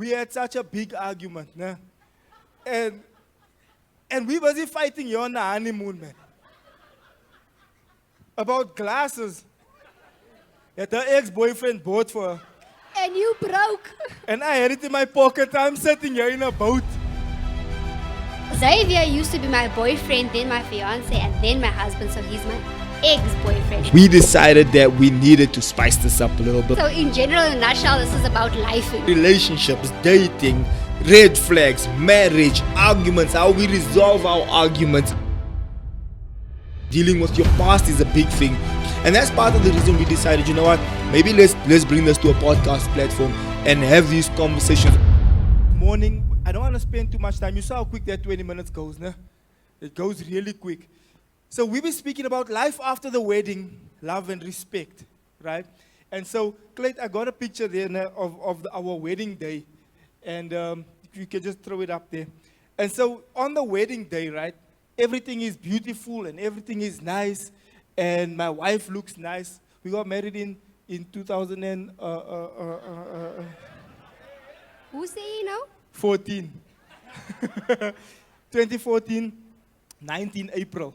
we had such a big argument, né? And we was fighting here on the honeymoon, man. About glasses that her ex-boyfriend bought for her. And you broke. And I had it in my pocket. I'm sitting here in a boat. Xavier used to be my boyfriend, then my fiance, and then my husband, so he's my ex-boyfriend. We decided that we needed to spice this up a little bit. So in general, in a nutshell, this is about life. Relationships, dating, red flags, marriage, arguments, how we resolve our arguments. Dealing with your past is a big thing. And that's part of the reason we decided, you know what, maybe let's bring this to a podcast platform and have these conversations. Morning, I don't want to spend too much time. You saw how quick that 20 minutes goes, no? It goes really quick. So we were speaking about life after the wedding, love and respect, right? And so, Clayt, I got a picture there of our wedding day. And if you can just throw it up there. And so on the wedding day, right, everything is beautiful and everything is nice. And my wife looks nice. We got married in 2000 and... Who say you know? 14. 2014, 19 April.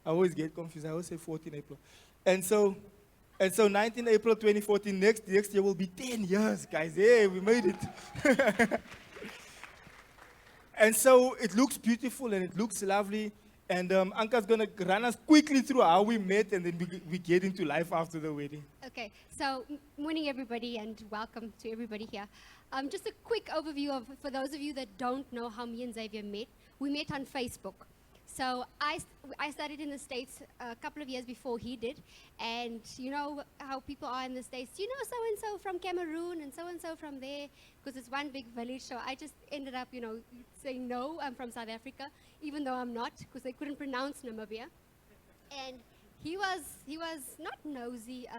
I always get confused. I always say 14 April. And so 19 April 2014, next year will be 10 years, guys. Hey, we made it. And so it looks beautiful and it looks lovely. And Anka's going to run us quickly through how we met and then we get into life after the wedding. Okay, so morning everybody and welcome to everybody here. Just a quick overview for those of you that don't know how me and Xavier met. We met on Facebook. So I studied in the States a couple of years before he did. And you know how people are in the States. You know so-and-so from Cameroon and so-and-so from there, because it's one big village. So I just ended up, saying, no, I'm from South Africa, even though I'm not, because they couldn't pronounce Namibia. And he was not nosy,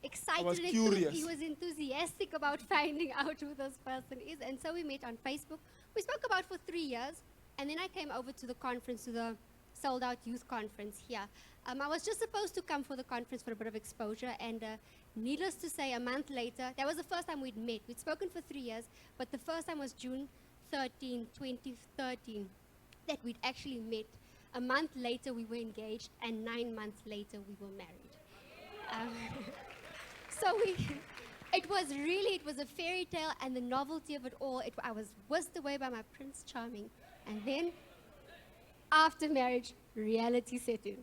excited. I was curious. He was enthusiastic about finding out who this person is. And so we met on Facebook. We spoke about for 3 years. And then I came over to the conference, to the Sold Out Youth Conference here. I was just supposed to come for the conference for a bit of exposure, and needless to say, a month later, that was the first time we'd met. We'd spoken for 3 years, but the first time was June 13, 2013, that we'd actually met. A month later, we were engaged, and 9 months later, we were married. It was a fairy tale, and the novelty of it all, I was whisked away by my Prince Charming. And then, after marriage, reality set in.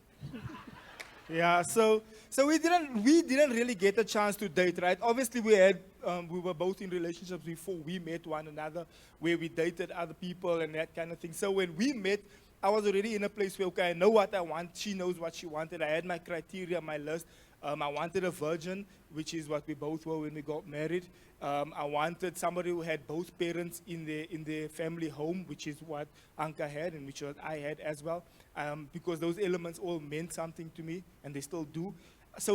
Yeah, so we didn't really get a chance to date, right? Obviously, we were both in relationships before we met one another, where we dated other people and that kind of thing. So when we met, I was already in a place where, okay, I know what I want. She knows what she wanted. I had my criteria, my list. I wanted a virgin, which is what we both were when we got married. I wanted somebody who had both parents in their family home, which is what Anka had and which what I had as well, because those elements all meant something to me, and they still do. So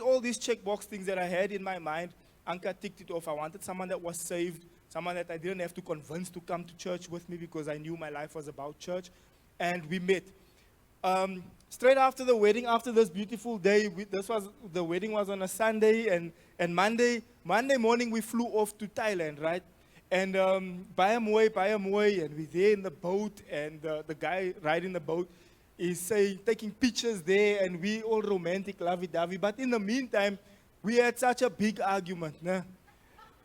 all these checkbox things that I had in my mind, Anka ticked it off. I wanted someone that was saved, someone that I didn't have to convince to come to church with me because I knew my life was about church, and we met. Straight after the wedding, after this beautiful day, the wedding was on a Sunday, and Monday morning we flew off to Thailand, right? And Baia Moy, and we're there in the boat, and the guy riding the boat is taking pictures there, and we all romantic, lovey-dovey. But in the meantime, we had such a big argument, nah?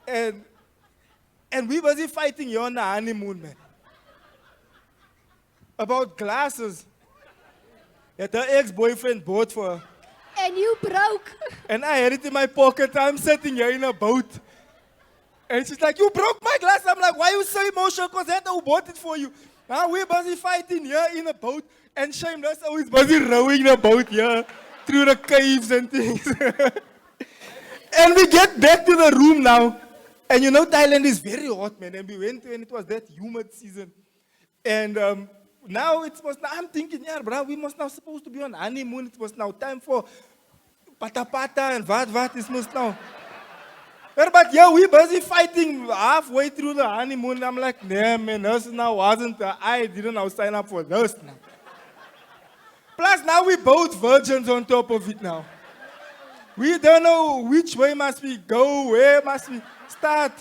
And we was fighting here on the honeymoon, man. About glasses that her ex-boyfriend bought for her. And you broke. And I had it in my pocket. I'm sitting here in a boat. And she's like, you broke my glass. I'm like, why are you so emotional? Because that's who bought it for you. Now we're busy fighting here in a boat. And Shameless always busy rowing the boat here through the caves and things. And we get back to the room now. And you know, Thailand is very hot, man. And we went and it was that humid season. And now I'm thinking, yeah, bro, we must now supposed to be on honeymoon. It was now time for pata and what is must now. But yeah, we busy fighting halfway through the honeymoon. I'm like, nah, man, this now wasn't, I didn't now sign up for this now. Plus now we both virgins on top of it now. We don't know which way must we go, where must we start.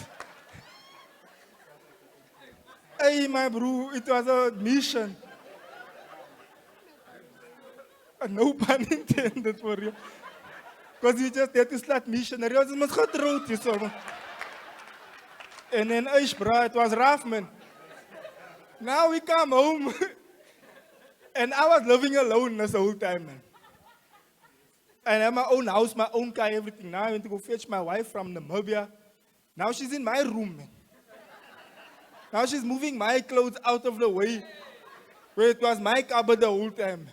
Hey, my bro, it was a mission. No pun intended for you. Because we just had to start missionary. I was must getrouwd, you saw. And then, bro, it was rough, man. Now we come home. And I was living alone this whole time, man. And I had my own house, my own car, everything. Now I went to go fetch my wife from Namibia. Now she's in my room, man. Now she's moving my clothes out of the way. Where it was my cupboard the whole time.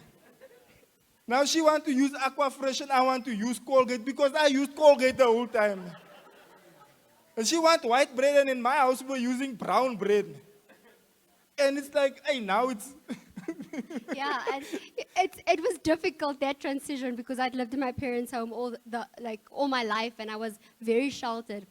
Now she wants to use Aquafresh and I want to use Colgate because I used Colgate the whole time. And she wants white bread and in my house we're using brown bread. And it's like, hey, now it's... Yeah, and it was difficult, that transition, because I'd lived in my parents' home all my life, and I was very sheltered.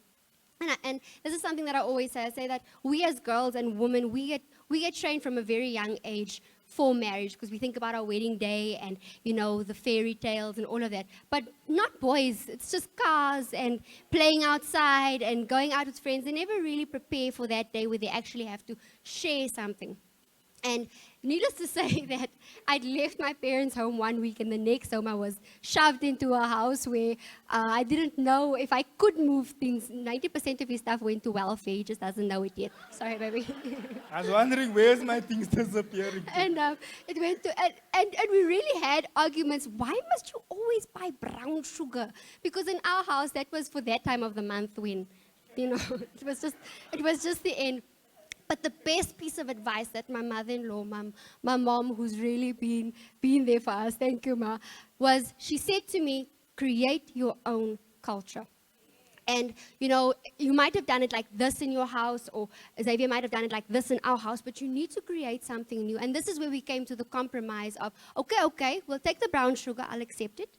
And this is something that I always say. I say that we as girls and women, we get trained from a very young age for marriage, because we think about our wedding day and, you know, the fairy tales and all of that. But not boys. It's just cars and playing outside and going out with friends. They never really prepare for that day where they actually have to share something. And needless to say that I'd left my parents' home one week, and the next home I was shoved into a house where I didn't know if I could move things. 90% of his stuff went to welfare. He just doesn't know it yet. Sorry, baby. I was wondering, where's my things disappearing? And it went to, and we really had arguments. Why must you always buy brown sugar? Because in our house, that was for that time of the month when, you know, it was just the end. But the best piece of advice that my mother-in-law, my mom, who's really been there for us, thank you, Ma, was she said to me, create your own culture. And, you know, you might have done it like this in your house, or Xavier might have done it like this in our house, but you need to create something new. And this is where we came to the compromise of, okay, we'll take the brown sugar, I'll accept it,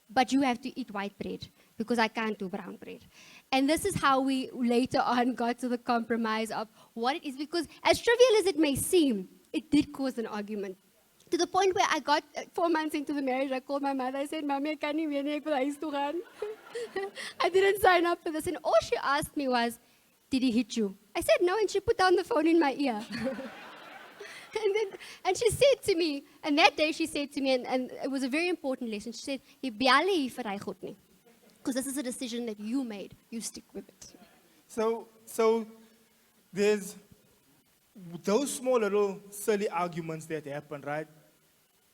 but you have to eat white bread, because I can't do brown bread. And this is how we later on got to the compromise of what it is, because as trivial as it may seem, it did cause an argument. To the point where I got 4 months into the marriage, I called my mother, I said, Mommy, I can't even ek wil huis toe gaan. I didn't sign up for this. And all she asked me was, did he hit you? I said, no, and she put down the phone in my ear. And she said to me, and that day she said to me, and it was a very important lesson, she said, because this is a decision that you made. You stick with it. So there's those small little silly arguments that happen, right?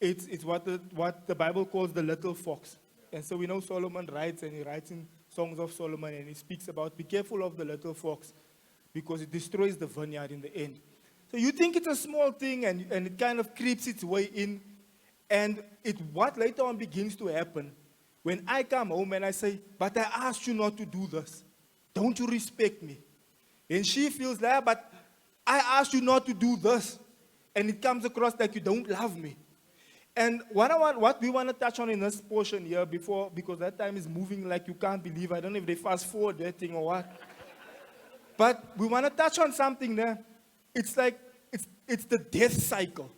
It's what the Bible calls the little fox. And so we know Solomon writes, and he writes in Songs of Solomon, and he speaks about, be careful of the little fox, because it destroys the vineyard in the end. So you think it's a small thing, and it kind of creeps its way in, and what later on begins to happen. When I come home and I say, but I asked you not to do this. Don't you respect me? And she feels like, but I asked you not to do this. And it comes across like you don't love me. And what we want to touch on in this portion here before, because that time is moving like you can't believe. I don't know if they fast forward that thing or what. But we want to touch on something there. It's like, it's the death cycle,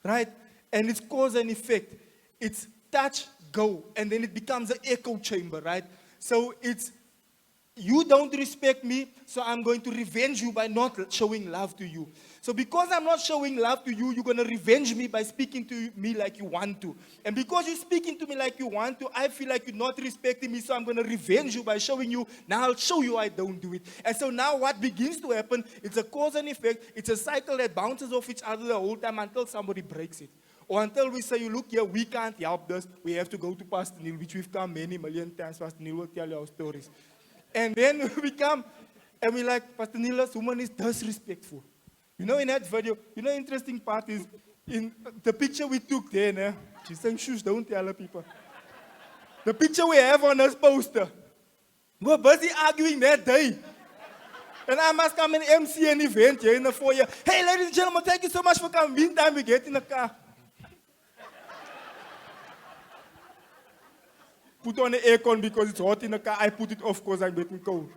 right? And it's cause and effect. It's touch, go, and then it becomes an echo chamber, right? So it's, you don't respect me, so I'm going to revenge you by not showing love to you. So because I'm not showing love to you, you're going to revenge me by speaking to me like you want to. And because you're speaking to me like you want to, I feel like you're not respecting me, so I'm going to revenge you by showing you, now I'll show you I don't do it. And so now what begins to happen, it's a cause and effect, it's a cycle that bounces off each other the whole time until somebody breaks it. Or until we say, you look here, we can't help this. We have to go to Pastor Neil, which we've come many million times. Pastor Neil will tell you our stories. And then we come, and we're like, Pastor Neil, this woman is disrespectful. You know, in that video, you know, interesting part is, in the picture we took there, né? She's saying, shush, don't tell her people. The picture we have on this poster, we're busy arguing that day. And I must come and MC an event here in the foyer. Hey, ladies and gentlemen, thank you so much for coming. Meantime, we get in the car. Put on the aircon because it's hot in the car. I put it off because I'm getting cold.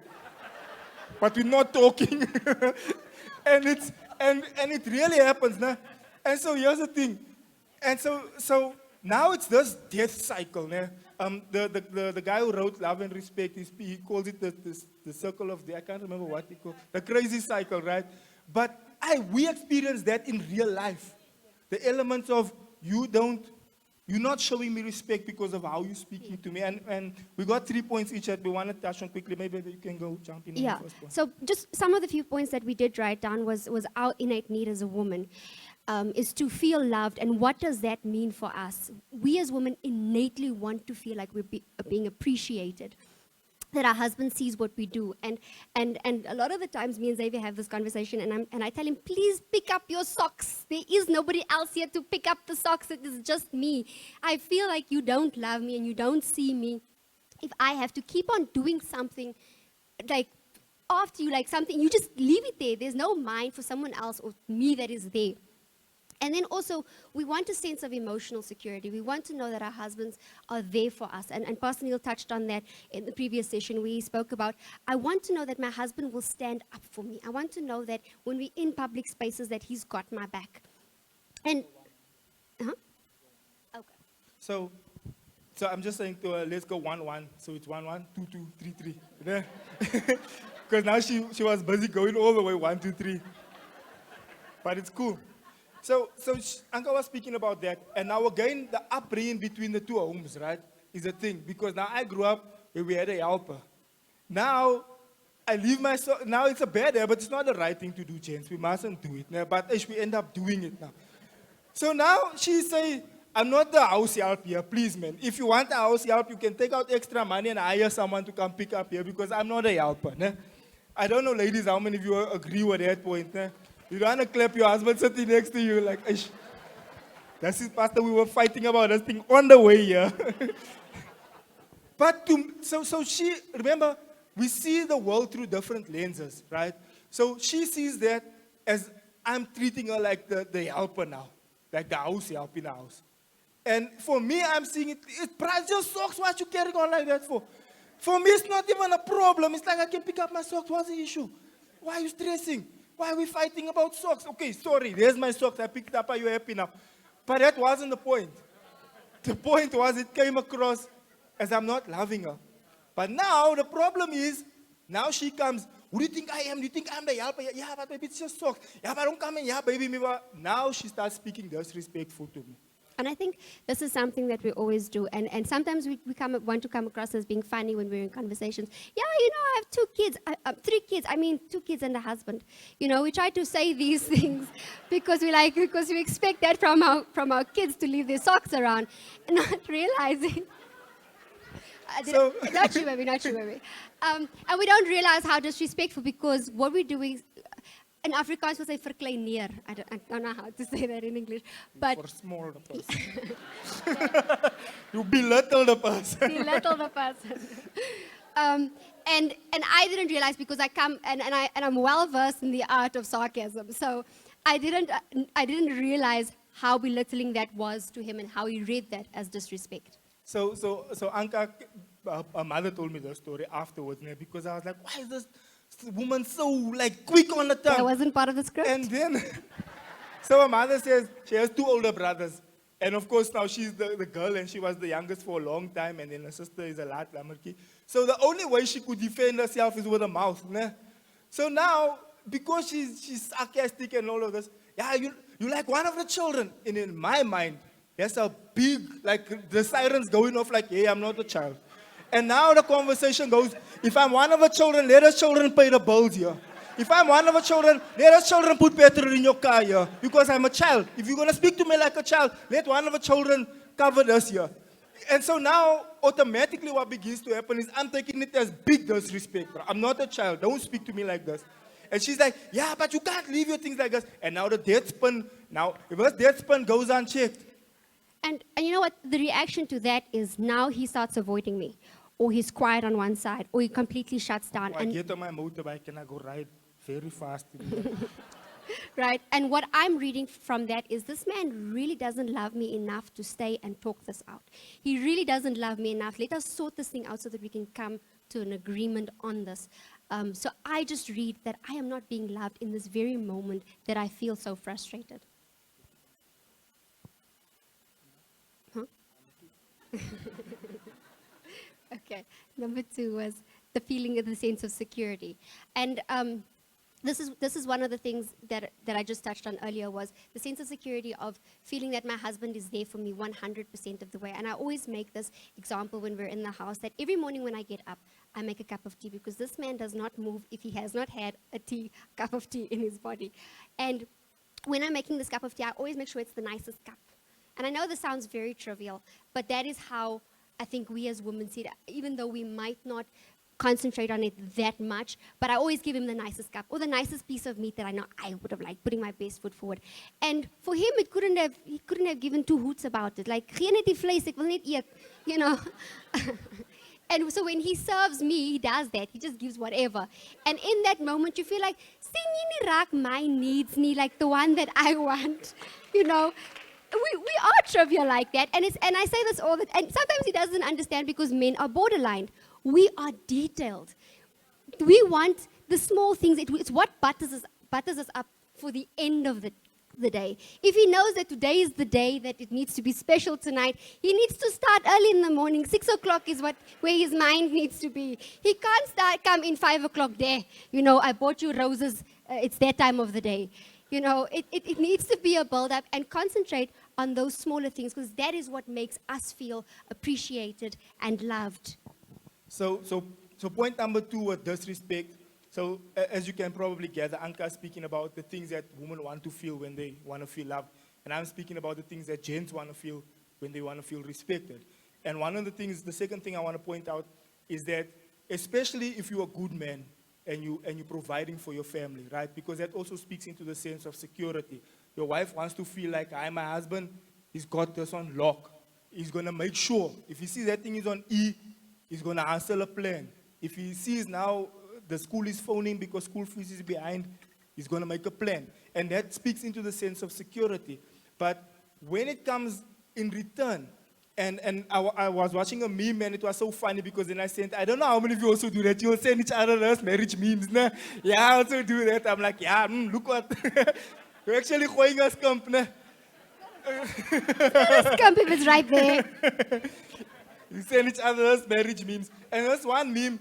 But we're not talking. and it really happens. Nah? And so here's the thing. And so now it's this death cycle. Nah? The guy who wrote Love and Respect, he calls it the circle of death. I can't remember what he called it. The crazy cycle, right? But we experience that in real life. The elements of you're not showing me respect because of how you're speaking to me. And we got 3 points each that we want to touch on quickly. Maybe you can go jump in on Yeah. the first one. So just some of the few points that we did write down was our innate need as a woman is to feel loved. And what does that mean for us? We as women innately want to feel like we're being appreciated, that our husband sees what we do. And a lot of the times me and Xavier have this conversation and I tell him, please pick up your socks. There is nobody else here to pick up the socks. It is just me. I feel like you don't love me and you don't see me if I have to keep on doing something like after you, like something, you just leave it there. There's no mind for someone else or me that is there. And then also, we want a sense of emotional security. We want to know that our husbands are there for us. And Pastor Neil touched on that in the previous session where he spoke about, I want to know that my husband will stand up for me. I want to know that when we're in public spaces that he's got my back. And, okay. So I'm just saying to her, let's go 1-1. So it's 1-1, 2-2, 3-3. Because now she was busy going all the way 1, 2, 3. But it's cool. So Anka was speaking about that, and now again, the upbringing between the two homes, right, is a thing. Because now I grew up where we had a helper. Now, I leave my now it's a bad habit, it's not the right thing to do, gents. We mustn't do it. Now, but we end up doing it now. So now she say, I'm not the house help here, please, man. If you want a house help, you can take out extra money and hire someone to come pick up here because I'm not a helper. Né? I don't know, ladies, how many of you agree with that point. Né? You don't want to clap your husband sitting next to you like, Ish. That's his pastor, we were fighting about this thing on the way here. But so she, remember, we see the world through different lenses, right? So she sees that as I'm treating her like the helper now, like the house help in the house. And for me, I'm seeing it price your socks, what you carrying on like that for? For me, it's not even a problem. It's like I can pick up my socks. What's the issue? Why are you stressing? Why are we fighting about socks? Okay, sorry, there's my socks. I picked up. Are you happy now? But that wasn't the point. The point was it came across as I'm not loving her. But now the problem is, now she comes, who do you think I am? Do you think I'm the helper? Yeah, but baby, it's just socks. Yeah, but don't come in. Yeah, baby, me. Now she starts speaking disrespectful to me. And I think this is something that we always do. And sometimes we want to come across as being funny when we're in conversations. Yeah, you know, I have 2 kids, 3 kids. I mean, 2 kids and a husband. You know, we try to say these things because we expect that from our kids to leave their socks around, and not realizing. Not you, baby. And we don't realize how disrespectful, because what we're doing. In Afrikaans, we say verkleineer. I don't know how to say that in English. But for small the person. You belittle the person. Belittle the person. And I didn't realize, because I come and I'm well versed in the art of sarcasm. So I didn't realize how belittling that was to him and how he read that as disrespect. So Anka, her mother told me the story afterwards, because I was like, why is this woman so like quick on the tongue? That wasn't part of the script. And then, so her mother says she has 2 older brothers. And of course now she's the girl, and she was the youngest for a long time, and then her sister is a lot lammerkie. So the only way she could defend herself is with her mouth. Né? So now, because she's sarcastic and all of this, yeah, you like one of the children. And in my mind, there's a big, like the sirens going off like, hey, I'm not a child. And now the conversation goes, if I'm one of the children, let us children pay the bills here. If I'm one of the children, let us children put petrol in your car here, because I'm a child. If you're going to speak to me like a child, let one of the children cover this here. And so now, automatically what begins to happen is I'm taking it as big disrespect. Bro. I'm not a child. Don't speak to me like this. And she's like, yeah, but you can't leave your things like this. And now the deadspin, if this deadspin goes unchecked. And you know what? The reaction to that is now he starts avoiding me. Or he's quiet on one side, or he completely shuts down. I get on my motorbike and I go ride very fast. Right, and what I'm reading from that is this man really doesn't love me enough to stay and talk this out. He really doesn't love me enough. Let us sort this thing out so that we can come to an agreement on this. So I just read that I am not being loved in this very moment that I feel so frustrated. Huh? Okay, number 2 was the feeling of the sense of security. And this is one of the things that I just touched on earlier, was the sense of security of feeling that my husband is there for me 100% of the way. And I always make this example when we're in the house, that every morning when I get up, I make a cup of tea, because this man does not move if he has not had a cup of tea in his body. And when I'm making this cup of tea, I always make sure it's the nicest cup. And I know this sounds very trivial, but that is how I think we as women see it, even though we might not concentrate on it that much, but I always give him the nicest cup or the nicest piece of meat that I know I would have liked, putting my best foot forward. And for him, he couldn't have given two hoots about it. Like, "Gee net die vleis, ek wil net eet," you know. And so when he serves me, he does that. He just gives whatever. And in that moment, you feel like, "Sien jy nie raak my needs nie, like the one that I want," you know. We are trivial like that, and I say this all the time. And sometimes he doesn't understand because men are borderline. We are detailed. We want the small things. It's what butters us up for the end of the day. If he knows that today is the day that it needs to be special tonight, he needs to start early in the morning. 6 o'clock is where his mind needs to be. He can't come in 5 o'clock there. You know, "I bought you roses. It's that time of the day." You know, it needs to be a build-up, and concentrate on those smaller things, because that is what makes us feel appreciated and loved. So point number 2 was disrespect. So as you can probably gather, Anka is speaking about the things that women want to feel when they want to feel loved. And I'm speaking about the things that gents want to feel when they want to feel respected. And one of the things, the second thing I want to point out is that, especially if you're a good man and you're providing for your family, right? Because that also speaks into the sense of security. Your wife wants to feel like, my husband, he's got this on lock. He's going to make sure. If he sees that thing is on E, he's going to answer a plan. If he sees now the school is phoning because school fees is behind, he's going to make a plan. And that speaks into the sense of security. But when it comes in return, and I was watching a meme, and it was so funny, because then I sent, I don't know how many of you also do that. You send each other those marriage memes. Nah? Yeah, I also do that. I'm like, yeah, look what. You're actually going us camp. Nah? This camp is right there. You send each other those marriage memes. And there's one meme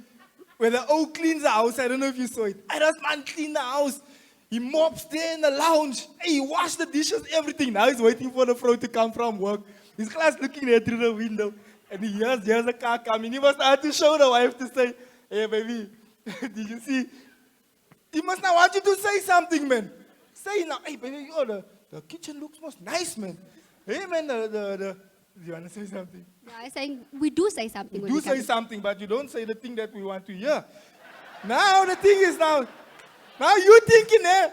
where the old cleans the house. I don't know if you saw it. I just man clean the house. He mops there in the lounge. Hey, he washed the dishes, everything. Now he's waiting for the vrouw to come from work. His class looking there through the window. And he hears a car coming. He must have to show the wife to say, "Hey, baby, did you see?" He must not want you to say something, man. Say now, "Hey, baby, the kitchen looks most nice, man." Hey, man, do you want to say something? No, I'm saying we do say something. You do say something, but you don't say the thing that we want to hear. Now the thing is now you thinking, hey,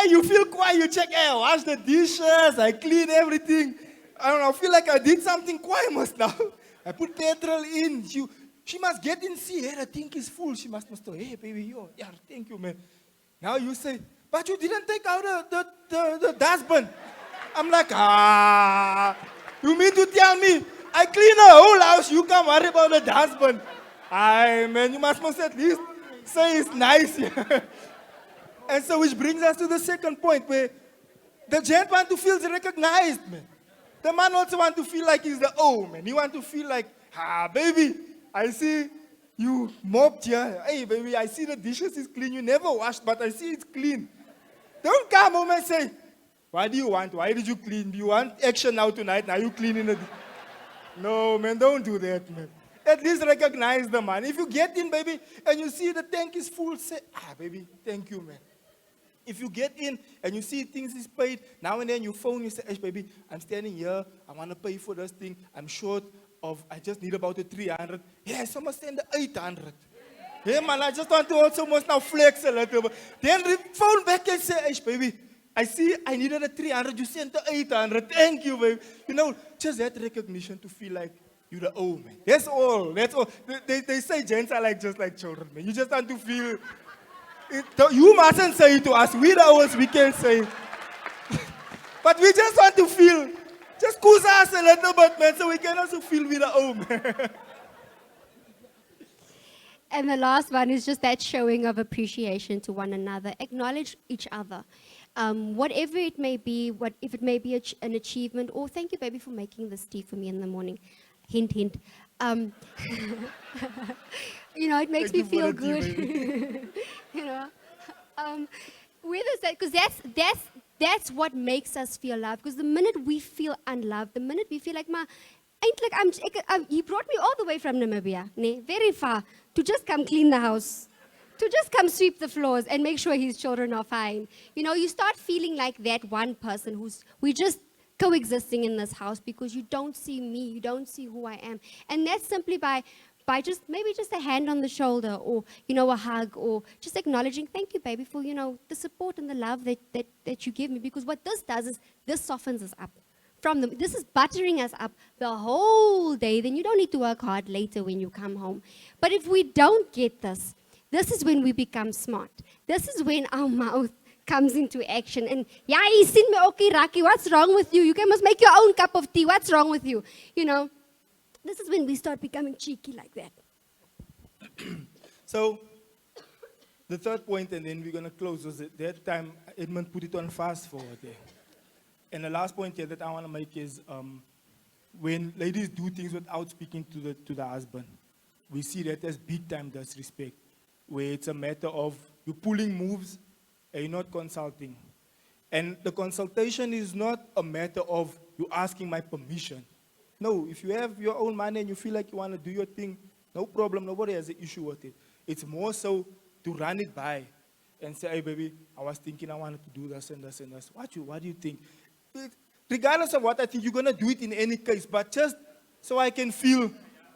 you feel quiet, you check, hey, I wash the dishes, I clean everything. I don't know, I feel like I did something quiet must now. I put petrol in. She must get in, see, hey, the tank is full. She must go, "Hey, baby, yeah, thank you, man." Now you say, "But you didn't take out the dustbin." I'm like, you mean to tell me I clean the whole house, you can't worry about the dustbin? Man, you must at least say it's nice. And so which brings us to the second point, where the gent want to feel recognized, man. The man also want to feel like he's the man. He want to feel like, baby, I see you mopped here. Hey, baby, I see the dishes is clean. You never washed, but I see it's clean. Don't come home and say, "What do you want? Why did you clean? Do you want action now tonight? Now you cleaning it." No, man, don't do that, man. At least recognize the man. If you get in, baby, and you see the tank is full, say, "Baby, thank you, man." If you get in and you see things is paid, now and then you phone, you say, "Hey, baby, I'm standing here. I want to pay for this thing. I'm short of, I just need about the 300. Yeah, someone send the 800. Hey, man, I just want to also must now flex a little bit." Then phone back and say, "Hey, baby, I see I needed a 300. You sent the 800. Thank you, baby." You know, just that recognition to feel like you're the man. That's all. That's all. They say gents are just like children, man. You just want to feel. You mustn't say it to us. We the old, we can say it. But we just want to feel. Just cool us a little bit, man, so we can also feel we're the man. And the last one is just that showing of appreciation to one another. Acknowledge each other. Whatever it may be, if it may be an achievement, or "Thank you, baby, for making this tea for me in the morning." Hint, hint. You know, it makes me feel good. You know, Where does that? Because that's what makes us feel loved. Because the minute we feel unloved, the minute we feel like he brought me all the way from Namibia, very far, to just come clean the house, to just come sweep the floors and make sure his children are fine. You start feeling like that one person we're just coexisting in this house because you don't see me, you don't see who I am. And that's simply by just maybe just a hand on the shoulder, or a hug, or just acknowledging, thank you, baby, for the support and the love that you give me. Because what this does is this softens us up. This is buttering us up the whole day. Then you don't need to work hard later when you come home. But if we don't get this is when we become smart. This is when our mouth comes into action. And yeah, he seen me, okay, Raki, what's wrong with you? You must make your own cup of tea. What's wrong with you? This is when we start becoming cheeky like that. So, the third point, and then we're going to close, was that time Edmund put it on fast forward there. And the last point here that I want to make is when ladies do things without speaking to the husband, we see that as big time disrespect, where it's a matter of you pulling moves and you're not consulting. And the consultation is not a matter of you asking my permission. No, if you have your own money and you feel like you want to do your thing, no problem, nobody has an issue with it. It's more so to run it by and say, hey, baby, I was thinking I wanted to do this and this and this. What do you think? Regardless of what I think, you're going to do it in any case, but just so I can feel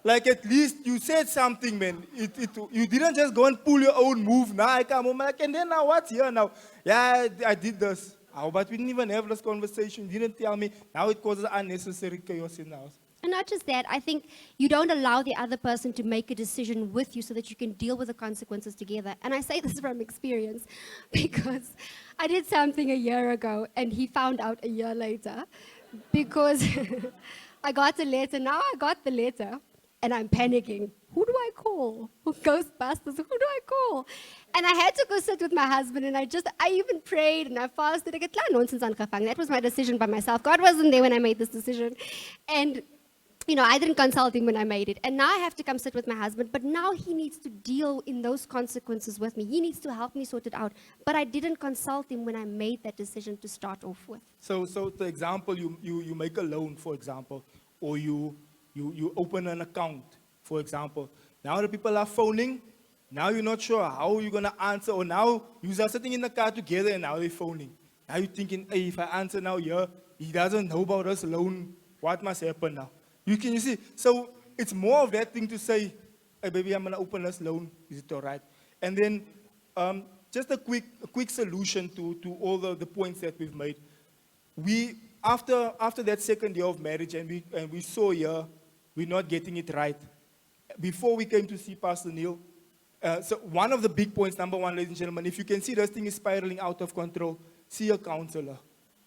like at least you said something, man. You didn't just go and pull your own move. Now I come home, and then now what's here now? Yeah, I did this. Oh, but we didn't even have this conversation. You didn't tell me. Now it causes unnecessary chaos in the house. And not just that, I think you don't allow the other person to make a decision with you so that you can deal with the consequences together. And I say this from experience because I did something a year ago and he found out a year later because I got a letter. Now I got the letter and I'm panicking. Who do I call? Ghostbusters, who do I call? And I had to go sit with my husband and I even prayed and I fasted. That was my decision by myself. God wasn't there when I made this decision. And I didn't consult him when I made it. And now I have to come sit with my husband. But now he needs to deal in those consequences with me. He needs to help me sort it out. But I didn't consult him when I made that decision to start off with. So the example, you make a loan, for example, or you open an account, for example. Now the people are phoning. Now you're not sure how you're going to answer. Or now you are sitting in the car together and now they're phoning. Now you're thinking, hey, if I answer now here, he doesn't know about this loan. What must happen now? You see, so it's more of that thing to say, hey, baby, I'm going to open this loan. Is it all right? And then just a quick solution to all the points that we've made. After that second year of marriage and we saw here, we're not getting it right. Before we came to see Pastor Neil, so one of the big points, number one, ladies and gentlemen, if you can see this thing is spiraling out of control, see a counselor.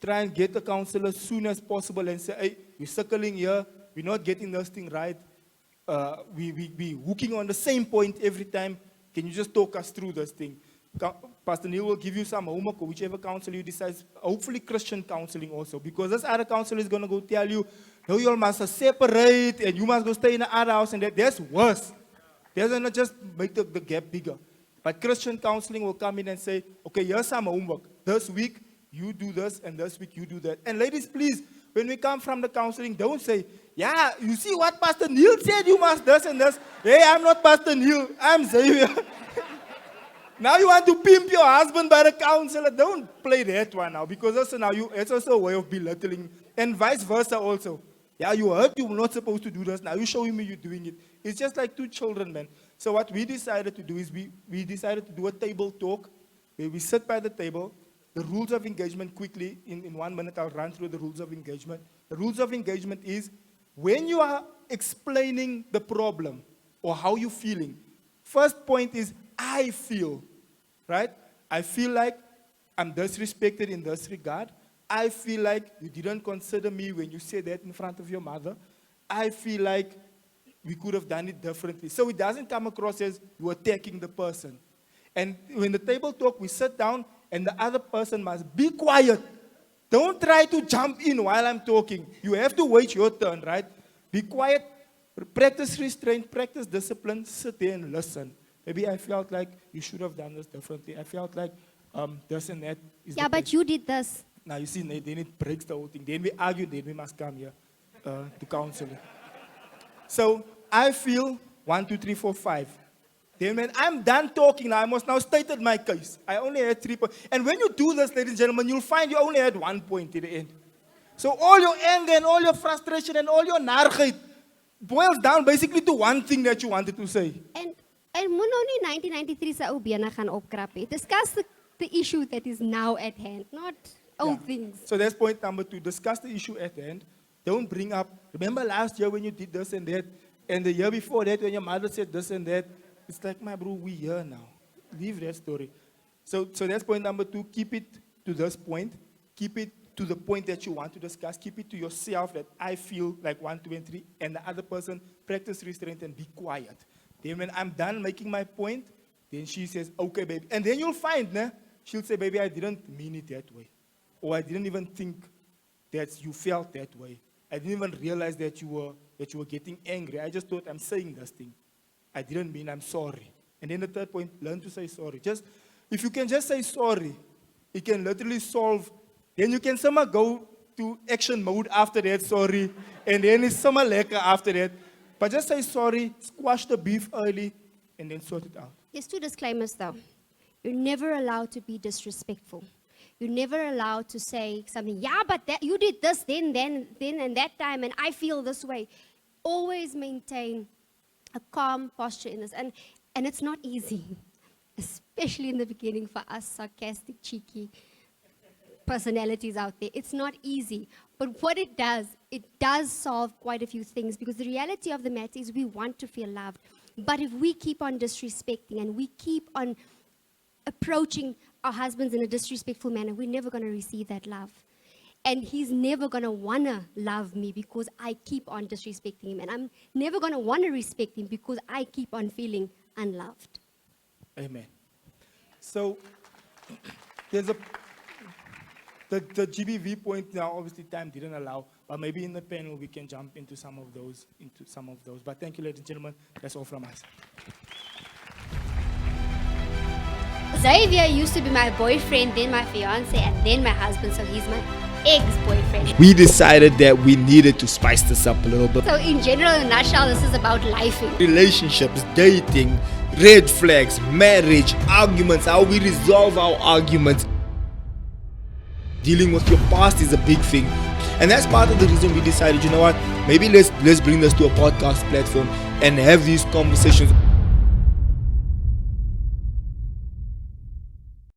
Try and get a counselor as soon as possible and say, hey, we're circling here. We're not getting this thing right. We're hooking on the same point every time. Can you just talk us through this thing? Pastor Neil will give you some homework or whichever counselor you decide, hopefully Christian counseling also. Because this other counselor is going to go tell you, no, you all must separate and you must go stay in the other house. And that's worse. That's going to just make the gap bigger. But Christian counseling will come in and say, okay, here's some homework. This week, you do this, and this week, you do that. And ladies, please, when we come from the counseling, don't say, yeah, you see what Pastor Neil said, you must this and this. Hey, I'm not Pastor Neil, I'm Xavier. Now you want to pimp your husband by the counselor. Don't play that one now, because also now it's also a way of belittling, and vice versa also. Yeah, you heard you were not supposed to do this. Now you're showing me you're doing it. It's just like two children, man. So what we decided to do is we decided to do a table talk where we sit by the table. The rules of engagement quickly, in 1 minute, I'll run through the rules of engagement. The rules of engagement is when you are explaining the problem or how you're feeling, first point is I feel, right? I feel like I'm disrespected in this regard. I feel like you didn't consider me when you said that in front of your mother. I feel like we could have done it differently. So it doesn't come across as you're attacking the person. And when the table talk, we sit down and the other person must be quiet. Don't try to jump in while I'm talking. You have to wait your turn, right? Be quiet, practice restraint, practice discipline, sit there and listen. Maybe I felt like you should have done this differently. I felt like this and that. Is Yeah, the but case. you did this. Now you see, then it breaks the whole thing. Then we argue, then we must come here to counsel it. So I feel 1, 2, 3, 4, 5. Then when I'm done talking, I must now stated my case. I only had 3 points. And when you do this, ladies and gentlemen, you'll find you only had 1 point at the end. So all your anger and all your frustration and all your narigheid boils down basically to one thing that you wanted to say. En moet nou nie 1993 se ou bene gaan opkrap nie. Discuss the issue that is now at hand, not old Yeah. things. So that's point number 2. Discuss the issue at hand. Don't bring up, remember last year when you did this and that, and the year before that when your mother said this and that. It's like, my bro, we here now. Leave that story. So that's point number 2. Keep it to this point. Keep it to the point that you want to discuss. Keep it to yourself that I feel like 1, 2, and 3, and the other person practice restraint and be quiet. Then when I'm done making my point, then she says, okay, baby. And then you'll find, she'll say, baby, I didn't mean it that way. Or I didn't even think that you felt that way. I didn't even realize that you were getting angry. I just thought I'm saying this thing. I didn't mean, I'm sorry. And then the third point, learn to say sorry. If you can just say sorry, it can literally solve. Then you can somehow go to action mode after that, sorry. And then it's somehow lekker after that. But just say sorry, squash the beef early, and then sort it out. There's 2 disclaimers though. You're never allowed to be disrespectful. You're never allowed to say something, yeah, but you did this then, and that time, and I feel this way. Always maintain a calm posture in this. And it's not easy, especially in the beginning for us sarcastic, cheeky personalities out there. It's not easy. But what it does solve quite a few things, because the reality of the matter is we want to feel loved. But if we keep on disrespecting and we keep on approaching our husbands in a disrespectful manner, we're never going to receive that love. And he's never going to want to love me because I keep on disrespecting him. And I'm never going to want to respect him because I keep on feeling unloved. Amen. So there's the GBV point now, obviously time didn't allow, but maybe in the panel we can jump into some of those. But thank you, ladies and gentlemen. That's all from us. Xavier used to be my boyfriend, then my fiance, and then my husband, so he's my ex-boyfriend. We decided that we needed to spice this up a little bit. So in general, in a nutshell, this is about lifing. Relationships, dating, red flags, marriage, arguments, how we resolve our arguments. Dealing with your past is a big thing. And that's part of the reason we decided, you know what, maybe let's bring this to a podcast platform and have these conversations.